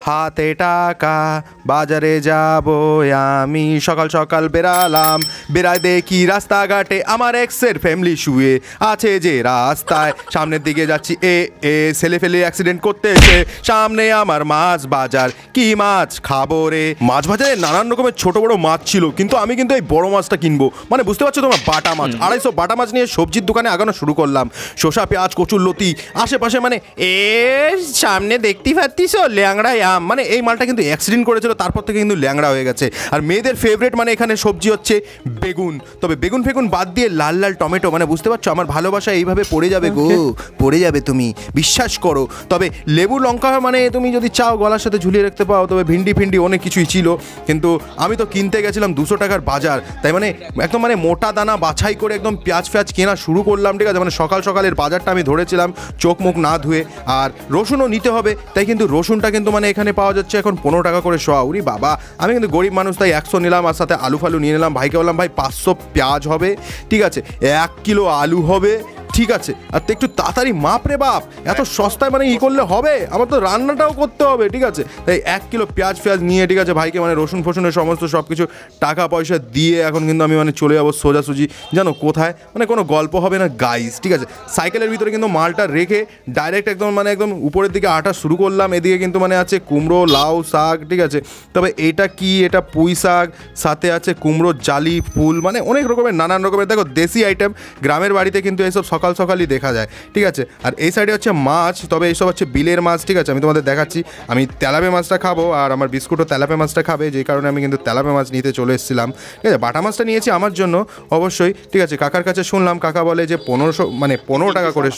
হাতে টাকা বাজারে যাব আমি সকাল সকাল বেরালাম বেরায় দেখি রাস্তাঘাটে আমার এক্সের ফ্যামিলি শুয়ে আছে যে রাস্তায় সামনের দিকে যাচ্ছি ছেলে ফেলে অ্যাক্সিডেন্ট করতে এসে সামনে আমার মাছ বাজার কি মাছ খাবো রে মাছ বাজারে নানান রকমের ছোট বড় মাছ ছিল কিন্তু আমি কিন্তু এই বড় মাছটা কিনবো মানে বুঝতে পারছো তোমার বাটা মাছ 250 বাটা মাছ নিয়ে সবজির দোকানে আগানো শুরু করলাম শসা পেঁয়াজ কচুর লতি আশেপাশে মানে সামনে দেখতেই পাচ্ছিস ল্যাংড়ায় আম মানে এই মালটা কিন্তু অ্যাক্সিডেন্ট করেছিল তারপর থেকে কিন্তু ল্যাংড়া হয়ে গেছে আর মেয়েদের ফেভারিট মানে এখানে সবজি হচ্ছে বেগুন তবে বেগুন ফেগুন বাদ দিয়ে লাল লাল টমেটো মানে বুঝতে পারছো আমার ভালোবাসা এইভাবে পড়ে যাবে গো পড়ে যাবে তুমি বিশ্বাস করো তবে লেবু লঙ্কা মানে তুমি যদি চাও গলার সাথে ঝুলিয়ে রাখতে পাও তবে ভিন্ডি ফিন্ডি অনেক কিছুই ছিল কিন্তু আমি তো কিনতে গেছিলাম 200 টাকার বাজার তাই মানে একদম মানে মোটা দানা বাছাই করে একদম পেঁয়াজ ফেঁয়াজ কেনা শুরু করলাম ঠিক আছে মানে সকাল সকালের বাজারটা আমি ধরেছিলাম চোখ মুখ না ধুয়ে আর রসুনও নিতে হবে তাই কিন্তু রসুনটা কিন্তু মানে এখানে পাওয়া যাচ্ছে এখন 15 টাকা করে শোয়া উরি বাবা আমি কিন্তু গরিব মানুষ তাই 100 নিলাম আর সাথে আলু ফালু নিয়ে নিলাম ভাইকে বললাম ভাই 500 পেঁয়াজ হবে ঠিক আছে 1 কিলো আলু হবে ঠিক আছে আর তো একটু তাড়াতাড়ি মাপ রে বাপ এত সস্তায় মানে করলে হবে আমার তো রান্নাটাও করতে হবে ঠিক আছে তাই 1 কিলো পেঁয়াজ ফেয়াজ নিয়ে ঠিক আছে ভাইকে মানে রসুন ফসুনের সমস্ত সব কিছু টাকা পয়সা দিয়ে এখন কিন্তু আমি মানে চলে যাবো সোজাসুজি জানো কোথায় মানে কোনো গল্প হবে না গাইস ঠিক আছে সাইকেলের ভিতরে কিন্তু মালটা রেখে ডাইরেক্ট একদম মানে একদম উপরের দিকে আটা শুরু করলাম এদিকে কিন্তু মানে আছে কুমড়ো লাউ শাক ঠিক আছে তবে এটা কি এটা পুঁই শাক সাথে আছে কুমড়ো জালি ফুল মানে অনেক রকমের নানান রকমের দেখো দেশি আইটেম গ্রামের বাড়িতে কিন্তু এইসব সকাল সকালই দেখা যায় ঠিক আছে আর এই সাইডে হচ্ছে মাছ তবে এইসব হচ্ছে বিলের মাছ ঠিক আছে আমি তোমাদের দেখাচ্ছি আমি তেলাপে মাছটা খাবো আর আমার বিস্কুটও তেলাপে মাছটা খাবে যেই কারণে আমি কিন্তু তেলাপে মাছ নিতে চলে এসেছিলাম ঠিক আছে বাটা মাছটা নিয়েছি আমার জন্য অবশ্যই ঠিক আছে কাকার কাছে শুনলাম কাকা বলে যে 1500 মানে 15 টাকা করে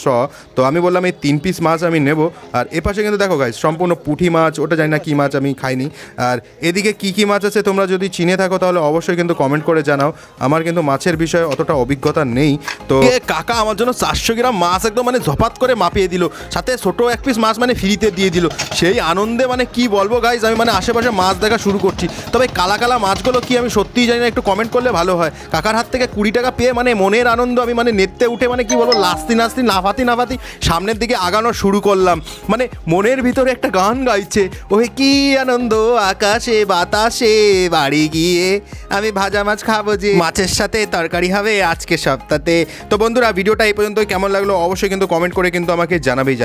তো আমি বললাম এই 3 পিস মাছ আমি নেব আর এপাশে কিন্তু দেখো গাইস সম্পূর্ণ পুঁটি মাছ ওটা জানি না কী মাছ আমি খাইনি আর এদিকে কী মাছ আছে তোমরা যদি চিনে থাকো তাহলে অবশ্যই কিন্তু কমেন্ট করে জানাও আমার কিন্তু মাছের বিষয়ে অতটা অভিজ্ঞতা নেই তো কাকা আমার জন্য 400 গ্রাম মাছ একদম মানে ঝপাত করে মাপিয়ে দিল সাথে ছোটো 1 পিস মাছ মানে ফ্রিতে দিয়ে দিল সেই আনন্দে মানে কি বলবো গাইজ আমি মানে আশেপাশে মাছ দেখা শুরু করছি তবে কালা কালা মাছগুলো কি আমি সত্যিই জানি না একটু কমেন্ট করলে ভালো হয় কাকার হাত থেকে 20 টাকা পেয়ে মানে মনের আনন্দ আমি মানে নেত্তে উঠে মানে কি বলবো নাচতি নাফাতি সামনের দিকে আগানো শুরু করলাম মানে মনের ভিতরে একটা গান গাইছে ওই কি আনন্দ আকাশে বাতাসে বাড়ি গিয়ে আমি ভাজা মাছ খাবো যে মাছের সাথে তরকারি হবে আজকে সপ্তাহে তো বন্ধুরা ভিডিওটা এই পর্যন্ত কেমন লাগলো অবশ্যই কিন্তু কমেন্ট করে কিন্তু আমাকে জানাবেই